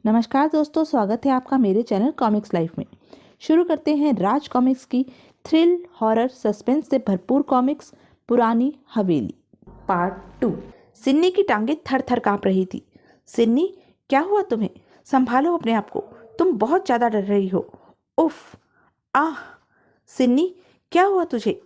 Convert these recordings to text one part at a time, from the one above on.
नमस्कार दोस्तों, स्वागत है आपका मेरे चैनल कॉमिक्स लाइफ में। शुरू करते हैं राज कॉमिक्स की थ्रिल हॉरर सस्पेंस से भरपूर कॉमिक्स पुरानी हवेली पार्ट 2। सिन्नी की टांगें थर थर कांप रही थी। सिन्नी, क्या हुआ तुम्हें? संभालो अपने आप को, तुम बहुत ज़्यादा डर रही हो। उफ, आह। सिन्नी, क्या हुआ तुझे?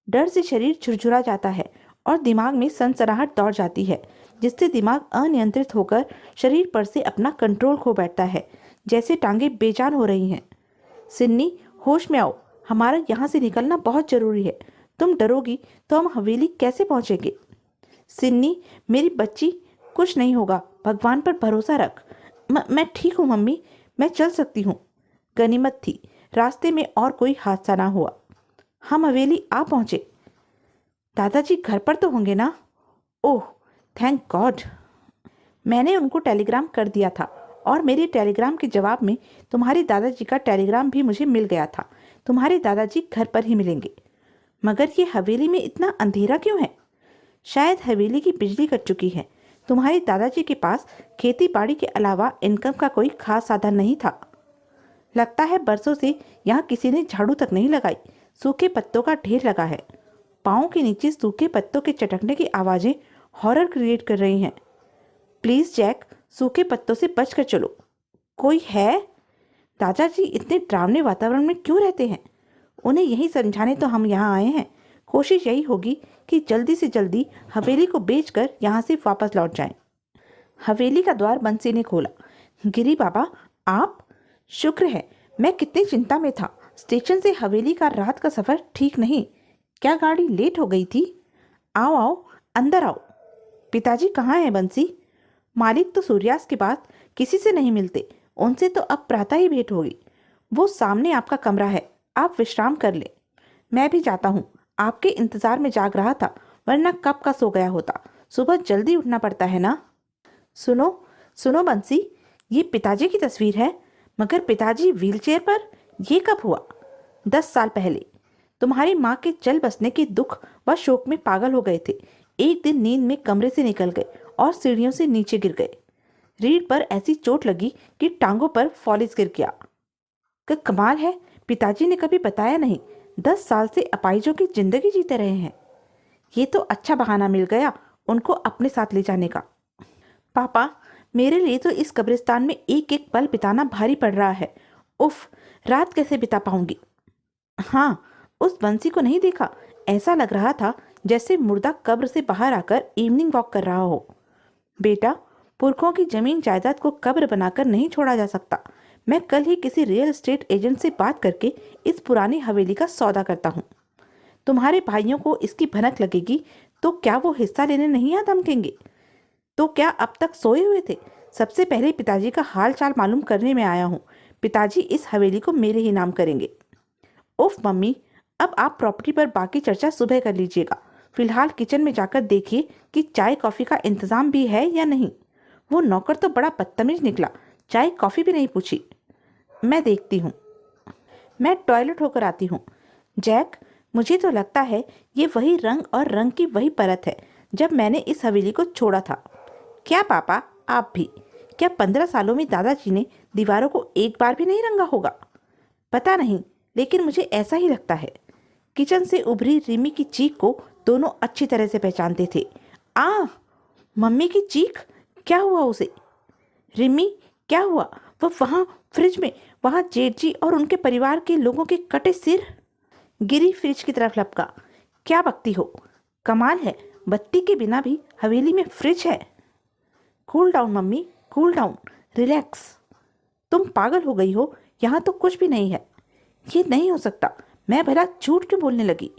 डर से शरीर झुरझुरा जाता है और दिमाग में सनसनाहट दौड़ जाती है, जिससे दिमाग अनियंत्रित होकर शरीर पर से अपना कंट्रोल खो बैठता है, जैसे टांगें बेजान हो रही हैं। सिन्नी, होश में आओ, हमारा यहाँ से निकलना बहुत जरूरी है। तुम डरोगी तो हम हवेली कैसे पहुँचेंगे? सिन्नी, मेरी बच्ची, कुछ नहीं होगा, भगवान पर भरोसा रख। मैं ठीक हूँ मम्मी, मैं चल सकती हूँ। गनीमत थी रास्ते में और कोई हादसा ना हुआ। हम हवेली आ पहुँचे। दादाजी घर पर तो होंगे ना? ओह, थैंक गॉड। मैंने उनको टेलीग्राम कर दिया था और मेरे टेलीग्राम के जवाब में तुम्हारे दादाजी का टेलीग्राम भी मुझे मिल गया था। तुम्हारे दादाजी घर पर ही मिलेंगे। मगर ये हवेली में इतना अंधेरा क्यों है? शायद हवेली की बिजली कट चुकी है। तुम्हारे दादाजी के पास खेती बाड़ी के अलावा इनकम का कोई खास साधन नहीं था। लगता है बरसों से यहाँ किसी ने झाड़ू तक नहीं लगाई। सूखे पत्तों का ढेर लगा है। पाँव के नीचे सूखे पत्तों के चटकने की आवाज़ें हॉरर क्रिएट कर रही हैं। प्लीज़ जैक, सूखे पत्तों से बच कर चलो। कोई है? दादाजी इतने डरावने वातावरण में क्यों रहते हैं? उन्हें यही समझाने तो हम यहाँ आए हैं। कोशिश यही होगी कि जल्दी से जल्दी हवेली को बेचकर यहाँ से वापस लौट जाएं। हवेली का द्वार बंसी ने खोला। गिरी बाबा, आप? शुक्र है, मैं कितनी चिंता में था। स्टेशन से हवेली का रात का सफ़र ठीक नहीं। क्या गाड़ी लेट हो गई थी? आओ आओ, अंदर आओ। पिताजी कहाँ हैं बंसी? मालिक तो सूर्यास्त के बाद किसी से नहीं मिलते। उनसे तो अब प्रातः ही भेंट होगी। वो सामने आपका कमरा है, आप विश्राम कर ले। मैं भी जाता हूँ, आपके इंतज़ार में जाग रहा था, वरना कब का सो गया होता। सुबह जल्दी उठना पड़ता है ना। सुनो सुनो बंसी, ये पिताजी की तस्वीर है। मगर पिताजी व्हीलचेयर पर? ये कब हुआ? 10 साल पहले। तुम्हारी माँ के चल बसने के दुख व शोक में पागल हो गए थे। एक दिन नींद में कमरे से निकल गए और सीढ़ियों से नीचे गिर गए। रीढ़ पर ऐसी चोट लगी कि टांगों पर फॉलिस गिर गया। कमाल है, पिताजी ने कभी बताया नहीं। 10 साल से अपाहिजों की जिंदगी जीते रहे हैं। ये तो अच्छा बहाना मिल गया उनको अपने साथ ले जाने का। पापा, मेरे लिए तो इस कब्रिस्तान में एक एक पल बिताना भारी पड़ रहा है। उफ, रात कैसे बिता पाऊंगी? हाँ, उस बंसी को नहीं देखा? ऐसा लग रहा था जैसे मुर्दा कब्र से बाहर आकर इवनिंग वॉक कर रहा हो। बेटा, पुरखों की जमीन जायदाद को कब्र बनाकर नहीं छोड़ा जा सकता। मैं कल ही किसी रियल एस्टेट एजेंट से बात करके इस पुरानी हवेली का सौदा करता हूँ। तुम्हारे भाइयों को इसकी भनक लगेगी तो क्या वो हिस्सा लेने नहीं आ धमकेंगे? तो क्या अब तक सोए हुए थे? सबसे पहले पिताजी का हाल चाल मालूम करने में आया हूँ। पिताजी इस हवेली को मेरे ही नाम करेंगे। उफ मम्मी, अब आप प्रॉपर्टी पर बाकी चर्चा सुबह कर लीजिएगा। फिलहाल किचन में जाकर देखिए कि चाय कॉफ़ी का इंतज़ाम भी है या नहीं। वो नौकर तो बड़ा बदतमीज निकला, चाय कॉफ़ी भी नहीं पूछी। मैं देखती हूँ। मैं टॉयलेट होकर आती हूँ। जैक, मुझे तो लगता है ये वही रंग और रंग की वही परत है जब मैंने इस हवेली को छोड़ा था। क्या पापा, आप भी? क्या 15 सालों में दादाजी ने दीवारों को एक बार भी नहीं रंगा होगा? पता नहीं, लेकिन मुझे ऐसा ही लगता है। किचन से उभरी रिमी की चीख को दोनों अच्छी तरह से पहचानते थे। आ, मम्मी की चीख? क्या हुआ उसे? रिमी, क्या हुआ? वो वहाँ फ्रिज में, वहाँ जेठ जी और उनके परिवार के लोगों के कटे सिर। गिरी फ्रिज की तरफ लपका। क्या बकती हो? कमाल है, बत्ती के बिना भी हवेली में फ्रिज है। Cool down mummy, cool down, relax. तुम पागल हो गई हो, यहाँ तो कुछ भी नहीं है। ये नहीं हो सकता, मैं भला झूठ क्यों बोलने लगी?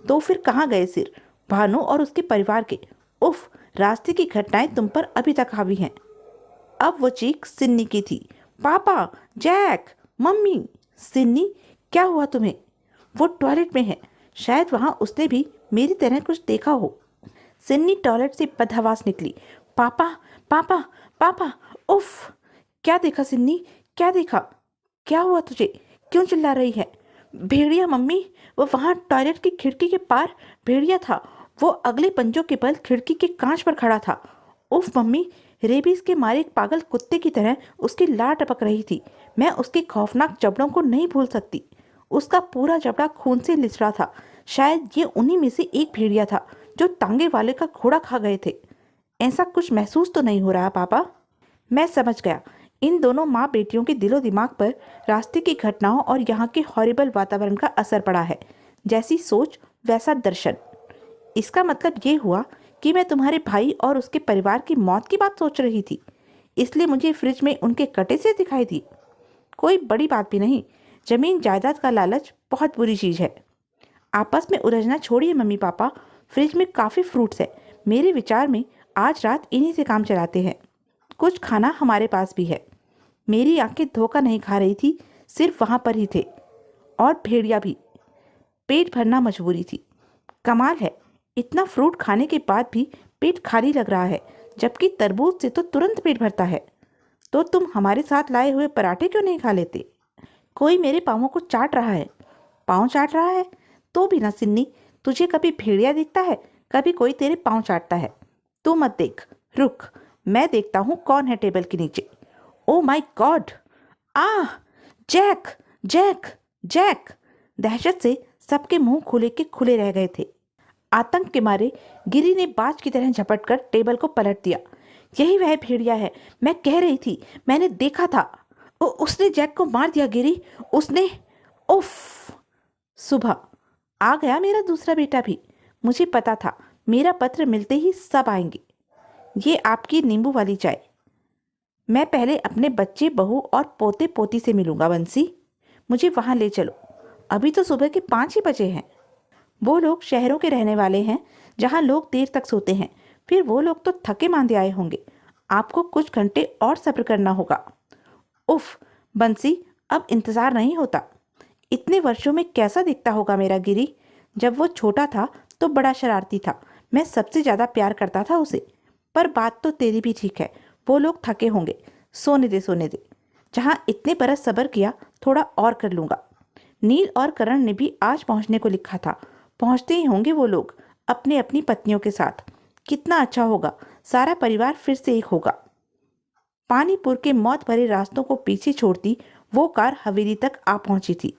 तो फिर कहाँ गए सिर? भानु और उसके परिवार के। उफ, रास्ते की घटनाएं तुम पर अभी तक हावी हैं। अब वो चीख सिन्नी की थी। पापा, जैक, मम्मी। सिन्नी, क्या हुआ तुम्हें? वो टॉयलेट में है, शायद वहाँ उसने भी मेरी तरह कुछ देखा हो। सिन्नी टॉयलेट से बदहवास निकली। पापा, पापा, पापा। उफ, क्या देखा सिन्नी, क्या देखा? क्या हुआ तुझे? क्यों चिल्ला रही है? भेड़िया मम्मी, वो वहाँ टॉयलेट की खिड़की के पार भेड़िया था। वो अगले पंजों के बल खिड़की के कांच पर खड़ा था। उफ मम्मी, रेबीज के मारे एक पागल कुत्ते की तरह उसकी लार टपक रही थी। मैं उसके खौफनाक जबड़ों को नहीं भूल सकती। उसका पूरा जबड़ा खून से लिचड़ा था। शायद ये उन्हीं में से एक भेड़िया था जो तांगे वाले का घोड़ा खा गए थे। ऐसा कुछ महसूस तो नहीं हो रहा पापा? मैं समझ गया। इन दोनों माँ बेटियों के दिलो दिमाग पर रास्ते की घटनाओं और यहाँ के हॉरिबल वातावरण का असर पड़ा है। जैसी सोच वैसा दर्शन। इसका मतलब ये हुआ कि मैं तुम्हारे भाई और उसके परिवार की मौत की बात सोच रही थी, इसलिए मुझे फ्रिज में उनके कटे से दिखाई दी। कोई बड़ी बात भी नहीं। जमीन जायदाद का लालच बहुत बुरी चीज़ है। आपस में उलझना छोड़िए मम्मी पापा। फ्रिज में काफ़ी फ्रूट्स है। मेरे विचार में आज रात इन्हीं से काम चलाते हैं। कुछ खाना हमारे पास भी है। मेरी आंखें धोखा नहीं खा रही थी, सिर्फ वहाँ पर ही थे। और भेड़िया भी। पेट भरना मजबूरी थी। कमाल है, इतना फ्रूट खाने के बाद भी पेट खाली लग रहा है, जबकि तरबूज से तो तुरंत पेट भरता है। तो तुम हमारे साथ लाए हुए पराठे क्यों नहीं खा लेते? कोई मेरे पाँवों को चाट रहा है। पाँव चाट रहा है? तो भी ना सिन्नी, तुझे कभी भेड़िया दिखता है, कभी कोई तेरे पाँव चाटता है। तू मत देख, रुक, मैं देखता हूँ कौन है टेबल के नीचे। Oh my God! Ah! Jack! Jack! Jack! दहशत से सबके मुंह खुले के खुले रह गए थे। आतंक के मारे गिरी ने बाज की तरह झपटकर टेबल को पलट दिया। यही वह भेड़िया है, मैं कह रही थी, मैंने देखा था। उसने जैक को मार दिया गिरी, उसने। उफ! सुबह आ गया मेरा दूसरा बेटा भी। मुझे पता था मेरा पत्र मिलते ही सब आएंगे। ये आपकी नींबू वाली चाय। मैं पहले अपने बच्चे, बहू और पोते पोती से मिलूंगा बंसी। मुझे वहाँ ले चलो। अभी तो सुबह के 5 ही बजे हैं। वो लोग शहरों के रहने वाले हैं जहाँ लोग देर तक सोते हैं। फिर वो लोग तो थके मांदे आए होंगे। आपको कुछ घंटे और सब्र करना होगा। उफ बंसी, अब इंतज़ार नहीं होता। इतने वर्षों में कैसा दिखता होगा मेरा गिरी? जब वो छोटा था तो बड़ा शरारती था। मैं सबसे ज़्यादा प्यार करता था उसे। पर बात तो तेरी भी ठीक है, वो लोग थके होंगे। सोने दे सोने दे। जहाँ इतने बरस सब्र किया, थोड़ा और कर लूँगा। नील और करण ने भी आज पहुँचने को लिखा था। पहुँचते ही होंगे वो लोग अपनी अपनी पत्नियों के साथ। कितना अच्छा होगा, सारा परिवार फिर से एक होगा। पानीपुर के मौत भरे रास्तों को पीछे छोड़ती वो कार हवेली तक आ पहुंची थी।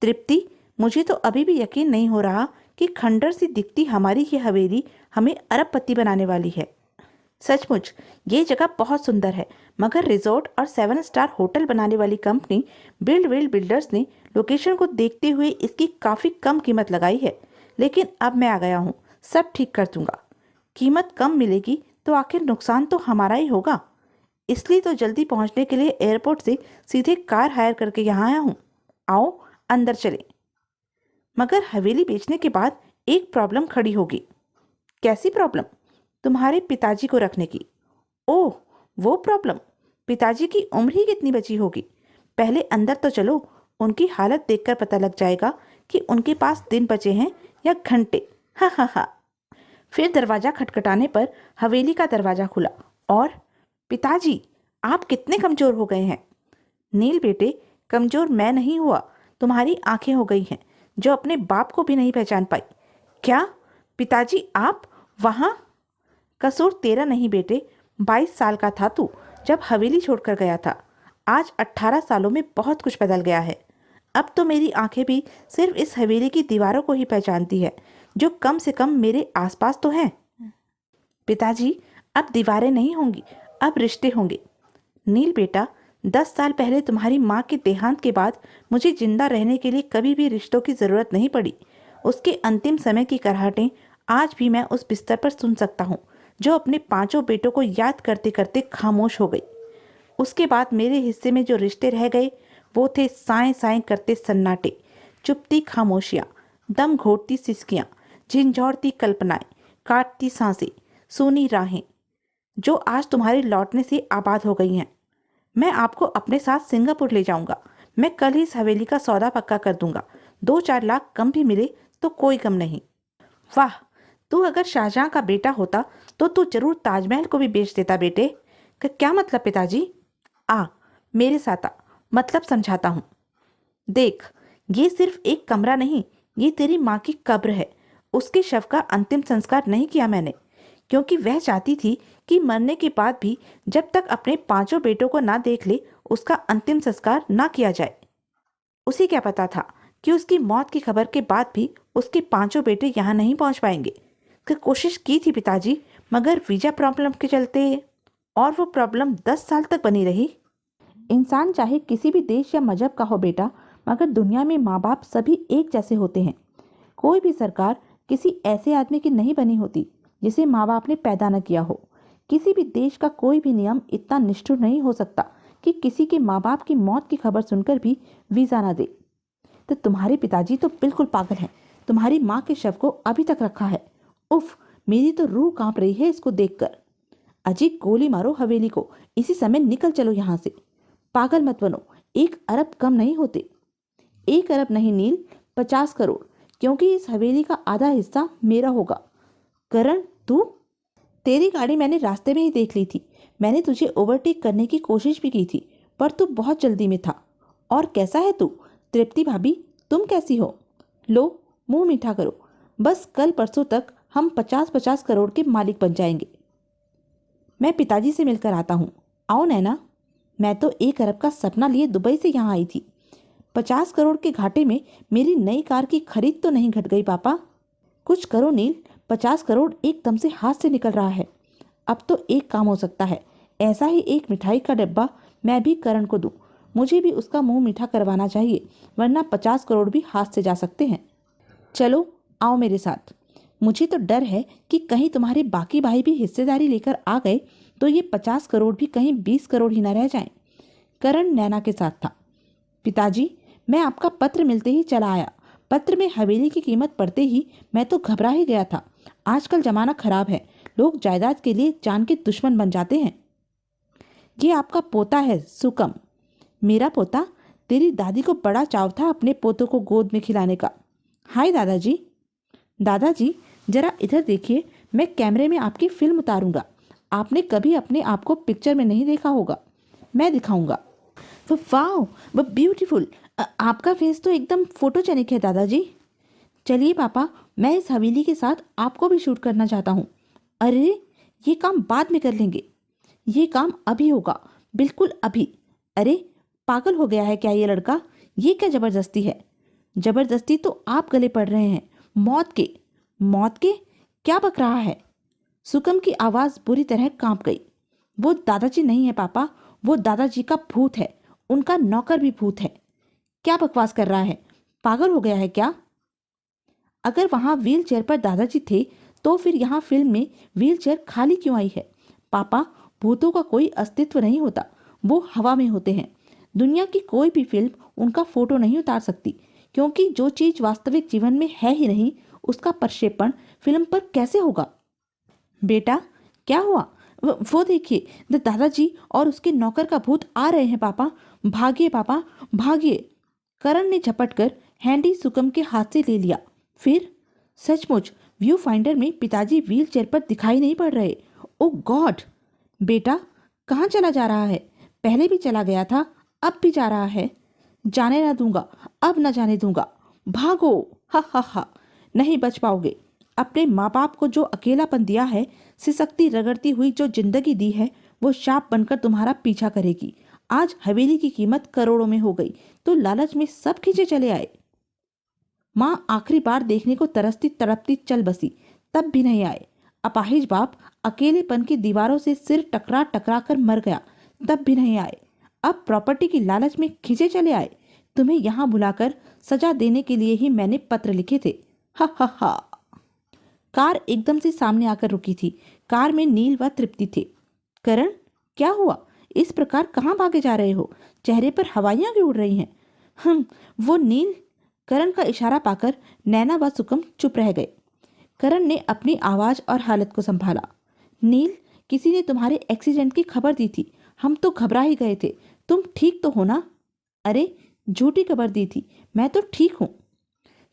तृप्ति, मुझे तो अभी भी यकीन नहीं हो रहा कि खंडर सी दिखती हमारी ये हवेली हमें अरबपति बनाने वाली है। सचमुच ये जगह बहुत सुंदर है, मगर रिजॉर्ट और 7 स्टार होटल बनाने वाली कंपनी बिल्ड बिल्डर्स ने लोकेशन को देखते हुए इसकी काफ़ी कम कीमत लगाई है। लेकिन अब मैं आ गया हूँ, सब ठीक कर दूंगा। कीमत कम मिलेगी तो आखिर नुकसान तो हमारा ही होगा। इसलिए तो जल्दी पहुँचने के लिए एयरपोर्ट से सीधे कार हायर करके यहाँ आया हूँ। आओ अंदर चलें। मगर हवेली बेचने के बाद एक प्रॉब्लम खड़ी होगी। कैसी प्रॉब्लम? तुम्हारे पिताजी को रखने की। ओह, वो प्रॉब्लम। पिताजी की उम्र ही कितनी बची होगी? पहले अंदर तो चलो, उनकी हालत देखकर पता लग जाएगा कि उनके पास दिन बचे हैं या घंटे। हा हा हा। फिर दरवाजा खटखटाने पर हवेली का दरवाजा खुला और पिताजी, आप कितने कमजोर हो गए हैं। नील बेटे, कमजोर मैं नहीं हुआ, तुम्हारी आंखें हो गई हैं जो अपने बाप को भी नहीं पहचान पाई। क्या पिताजी आप वहाँ? कसूर तेरा नहीं बेटे, 22 साल का था तू जब हवेली छोड़कर गया था। आज 18 सालों में बहुत कुछ बदल गया है। अब तो मेरी आंखें भी सिर्फ इस हवेली की दीवारों को ही पहचानती है, जो कम से कम मेरे आसपास तो हैं। पिताजी, अब दीवारें नहीं होंगी, अब रिश्ते होंगे। नील बेटा, 10 साल पहले तुम्हारी माँ के देहांत के बाद मुझे जिंदा रहने के लिए कभी भी रिश्तों की ज़रूरत नहीं पड़ी। उसके अंतिम समय की कराहटें आज भी मैं उस बिस्तर पर सुन सकता हूँ, जो अपने 5 बेटों को याद करते करते खामोश हो गई। उसके बाद मेरे हिस्से में जो रिश्ते रह गए वो थे साएं साएं करते सन्नाटे, चुपती खामोशियाँ, दम घोटती सिसकियाँ, झिंझोड़ती कल्पनाएं, काटती सांसें, सूनी राहें, जो आज तुम्हारे लौटने से आबाद हो गई हैं। मैं आपको अपने साथ सिंगापुर ले जाऊंगा। मैं कल ही इस हवेली का सौदा पक्का कर दूंगा। 2-4 लाख कम भी मिले तो कोई गम नहीं। वाह, तू अगर शाहजहां का बेटा होता तो तू जरूर ताजमहल को भी बेच देता बेटे। क्या मतलब पिताजी? मेरे साथ आ, मतलब समझाता हूँ। देख, ये सिर्फ एक कमरा नहीं, ये तेरी माँ की कब्र है। उसके शव का अंतिम संस्कार नहीं किया मैंने। क्योंकि वह चाहती थी कि मरने के बाद भी जब तक अपने पांचों बेटों को ना देख ले उसका अंतिम संस्कार ना किया जाए। उसे क्या पता था कि उसकी मौत की खबर के बाद भी उसके पांचों बेटे यहाँ नहीं पहुंच पाएंगे। तो कोशिश की थी पिताजी, मगर वीजा प्रॉब्लम के चलते, और वो प्रॉब्लम 10 साल तक बनी रही। इंसान चाहे किसी भी देश या मजहब का हो बेटा, मगर दुनिया में माँ बाप सभी एक जैसे होते हैं। कोई भी सरकार किसी ऐसे आदमी की नहीं बनी होती जिसे माँ बाप ने पैदा न किया हो। किसी भी देश का कोई भी नियम इतना निष्ठुर नहीं हो सकता कि किसी के माँ बाप की मौत की खबर सुनकर भी वीजा ना दे। तो तुम्हारे पिताजी तो बिल्कुल पागल हैं। तुम्हारी माँ के शव को अभी तक रखा है। उफ, मेरी तो रूह कांप रही है इसको देखकर। अजी, गोली मारो हवेली को, इसी समय निकल चलो यहाँ से। पागल मत बनो, 1 अरब कम नहीं होते। 1 अरब नहीं नील, 50 करोड़, क्योंकि इस हवेली का आधा हिस्सा मेरा होगा। करण, तू? तेरी गाड़ी मैंने रास्ते में ही देख ली थी। मैंने तुझे ओवरटेक करने की कोशिश भी की थी, पर तू बहुत जल्दी में था। और कैसा है तू? तृप्ति भाभी, तुम कैसी हो? लो, मुंह मीठा करो। बस कल परसों तक हम 50-50 करोड़ के मालिक बन जाएंगे। मैं पिताजी से मिलकर आता हूँ। आओ नैना। मैं तो 1 अरब का सपना लिए दुबई से यहाँ आई थी। 50 करोड़ के घाटे में मेरी नई कार की खरीद तो नहीं घट गई पापा? कुछ करो नील, 50 करोड़ एकदम से हाथ से निकल रहा है। अब तो एक काम हो सकता है, ऐसा ही एक मिठाई का डिब्बा मैं भी करण को दूं। मुझे भी उसका मुंह मीठा करवाना चाहिए, वरना 50 करोड़ भी हाथ से जा सकते हैं। चलो आओ मेरे साथ। मुझे तो डर है कि कहीं तुम्हारे बाकी भाई भी हिस्सेदारी लेकर आ गए तो ये 50 करोड़ भी कहीं 20 करोड़ ही न रह जाएं। करण नैना के साथ था। पिताजी, मैं आपका पत्र मिलते ही चला आया। पत्र में हवेली की कीमत पढ़ते ही मैं तो घबरा ही गया था। आजकल जमाना खराब है, लोग जायदाद के लिए जान के दुश्मन बन जाते हैं। ये आपका पोता है सुकम। मेरा पोता? तेरी दादी को बड़ा चाव था अपने पोतों को गोद में खिलाने का। हाय दादाजी। दादाजी, जरा इधर देखिए, मैं कैमरे में आपकी फिल्म उतारूंगा। आपने कभी अपने आप को पिक्चर में नहीं देखा होगा। मैं दिखाऊंगा। वाह, वो ब्यूटीफुल। आपका फेस तो एकदम फोटोजेनिक है दादाजी। चलिए पापा, मैं इस हवेली के साथ आपको भी शूट करना चाहता हूँ। अरे, ये काम बाद में कर लेंगे। ये काम अभी होगा, बिल्कुल अभी। अरे, पागल हो गया है क्या ये लड़का? ये क्या जबरदस्ती है? जबरदस्ती तो आप गले पड़ रहे हैं। मौत के। मौत के? क्या बक रहा है? सुकम की आवाज़ बुरी तरह कांप गई। वो दादाजी नहीं है पापा, वो दादाजी का भूत है। उनका नौकर भी भूत है। क्या बकवास कर रहा है? पागल हो गया है क्या? अगर वहां व्हील चेयर पर दादाजी थे तो फिर यहाँ फिल्म में व्हील चेयर खाली क्यों आई है? पापा, भूतों का कोई अस्तित्व नहीं होता, वो हवा में होते हैं। दुनिया की कोई भी फिल्म उनका फोटो नहीं उतार सकती, क्योंकि जो चीज वास्तविक जीवन में है ही नहीं, उसका प्रक्षेपण फिल्म पर कैसे होगा? बेटा, क्या हुआ? वो देखिए, दादाजी और उसके नौकर का भूत आ रहे हैं पापा। भागिए पापा, भागिए। करण ने झपटकर हैंडी सुकम के हाथ से ले लिया। फिर सचमुच व्यू फाइंडर में पिताजी व्हील चेयर पर दिखाई नहीं पड़ रहे। ओ गॉड! बेटा, कहाँ चला जा रहा है? पहले भी चला गया था, अब भी जा रहा है। जाने ना दूंगा, अब न जाने दूंगा। भागो! हा हा हा। नहीं बच पाओगे। अपने माँ बाप को जो अकेलापन दिया है, सिसकती रगड़ती हुई जो जिंदगी दी है, वो शाप बनकर तुम्हारा पीछा करेगी। आज हवेली की कीमत करोड़ों में हो गई तो लालच में सब खींचे चले आए। माँ आखिरी बार देखने को तरसती तड़पती चल बसी, तब भी नहीं आए। अपाहिज बाप अकेलेपन की दीवारों से सिर टकरा टकरा कर मर गया, तब भी नहीं आए। अब प्रॉपर्टी की लालच में खींचे चले आए। तुम्हें यहाँ बुलाकर सजा देने के लिए ही मैंने पत्र लिखे थे। हा हा हा। कार एकदम से सामने आकर रुकी थी। कार में नील व तृप्ति थे। करण, क्या हुआ? इस प्रकार कहाँ भागे जा रहे हो? चेहरे पर हवाइयाँ क्यों उड़ रही हैं? वो नील। करण का इशारा पाकर नैना व सुकम चुप रह गए। करण ने अपनी आवाज और हालत को संभाला। नील, किसी ने तुम्हारे एक्सीडेंट की खबर दी थी, हम तो घबरा ही गए थे। तुम ठीक तो हो ना? अरे, झूठी खबर दी थी, मैं तो ठीक हूँ।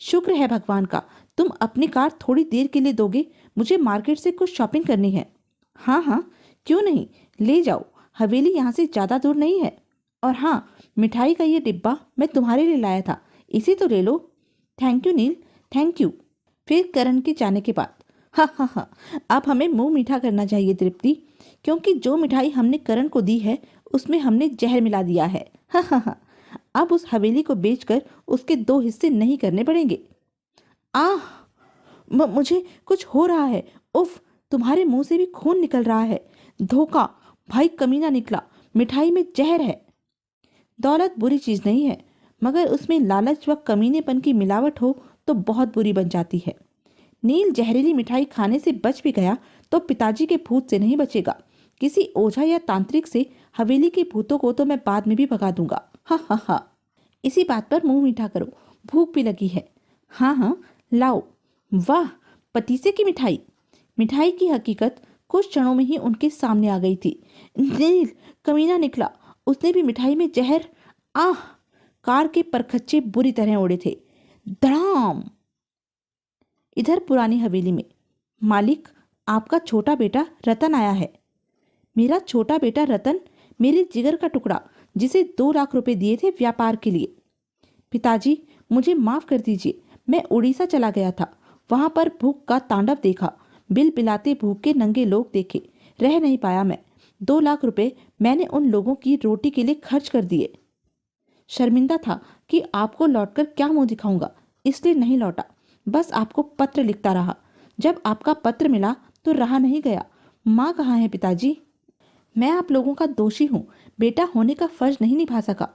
शुक्र है भगवान का। तुम अपनी कार थोड़ी देर के लिए दोगे? मुझे मार्केट से कुछ शॉपिंग करनी है। हाँ हाँ, क्यों नहीं, ले जाओ। हवेली यहाँ से ज़्यादा दूर नहीं है। और हाँ, मिठाई का ये डिब्बा मैं तुम्हारे लिए लाया था, इसे तो ले लो। Thank you Neel, thank you. फिर करण के जाने के बाद हाँ हाँ हाँ, अब हमें मुंह मीठा करना चाहिए तृप्ति, क्योंकि जो मिठाई हमने करण को दी है उसमें हमने जहर मिला दिया है। हाँ हाँ हाँ, अब उस हवेली को बेचकर उसके 2 हिस्से नहीं करने पड़ेंगे। आह, मुझे कुछ हो रहा है। उफ, तुम्हारे मुंह से भी खून निकल रहा है। धोखा, भाई कमीना निकला, मिठाई में जहर है। दौलत बुरी चीज नहीं है, मगर उसमें लालच व कमीनेपन की मिलावट हो तो बहुत बुरी बन जाती है। नील जहरीली मिठाई खाने से बच भी गया तो पिताजी के भूत से नहीं बचेगा। किसी ओझा या तांत्रिक से हवेली के भूतों को तो मैं बाद में भी भगा दूंगा। हा हा हा, इसी बात पर मुंह मीठा करो, भूख भी लगी है। हाँ हाँ, लाओ। वाह, पतीसे की मिठाई। मिठाई की हकीकत कुछ क्षणों में ही उनके सामने आ गई थी। नील कमीना निकला, उसने भी मिठाई में जहर। आह, कार के परखच्चे बुरी तरह उड़े थे। धड़ाम। इधर पुरानी हवेली में, मालिक, आपका छोटा बेटा रतन आया है। मेरा छोटा बेटा रतन, मेरे जिगर का टुकड़ा, जिसे 2 लाख रुपए दिए थे व्यापार के लिए। पिताजी, मुझे माफ कर दीजिए, मैं उड़ीसा चला गया था। वहां पर भूख का तांडव देखा, बिल बिलाते भूखे नंगे लोग देखे, रह नहीं पाया मैं। 2 लाख रुपए मैंने उन लोगों की रोटी के लिए खर्च कर दिए। शर्मिंदा था कि आपको लौटकर क्या मुंह दिखाऊंगा, इसलिए नहीं लौटा। बस आपको पत्र लिखता रहा। जब आपका पत्र मिला तो रहा नहीं गया। माँ कहाँ है पिताजी? मैं आप लोगों का दोषी हूँ, बेटा होने का फर्ज नहीं निभा सका।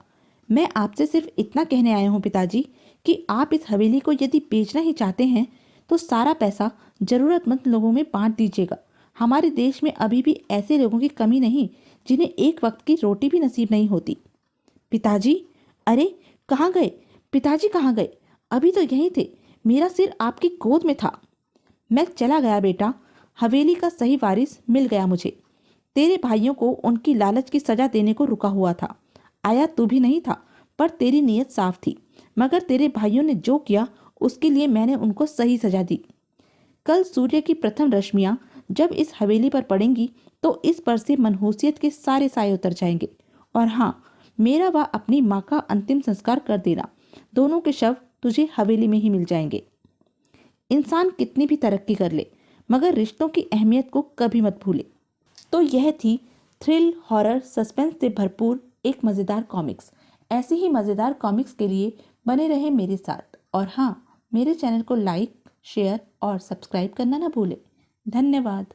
मैं आपसे सिर्फ इतना कहने आया हूँ पिताजी कि आप इस हवेली को यदि बेचना ही चाहते हैं तो सारा पैसा जरूरतमंद लोगों में बांट दीजिएगा। हमारे देश में अभी भी ऐसे लोगों की कमी नहीं जिन्हें एक वक्त की रोटी भी नसीब नहीं होती। पिताजी, अरे कहाँ गए? पिताजी कहाँ गए? अभी तो यहीं थे, मेरा सिर आपकी गोद में था। मैं चला गया बेटा, हवेली का सही वारिस मिल गया मुझे। तेरे भाइयों को उनकी लालच की सजा देने को रुका हुआ था। आया तू भी नहीं था, पर तेरी नीयत साफ थी। मगर तेरे भाइयों ने जो किया उसके लिए मैंने उनको सही सजा दी। कल सूर्य की प्रथम रश्मियां जब इस हवेली पर पड़ेंगी तो इस पर से मनहूसियत के सारे साए उतर जाएंगे। और हाँ, मेरा व अपनी माँ का अंतिम संस्कार कर देना। दोनों के शव तुझे हवेली में ही मिल जाएंगे। इंसान कितनी भी तरक्की कर ले, मगर रिश्तों की अहमियत को कभी मत भूले। तो यह थी थ्रिल, हॉरर, सस्पेंस से भरपूर एक मज़ेदार कॉमिक्स। ऐसी ही मज़ेदार कॉमिक्स के लिए बने रहे मेरे साथ। और हाँ, मेरे चैनल को लाइक, शेयर और सब्सक्राइब करना ना भूलें। धन्यवाद।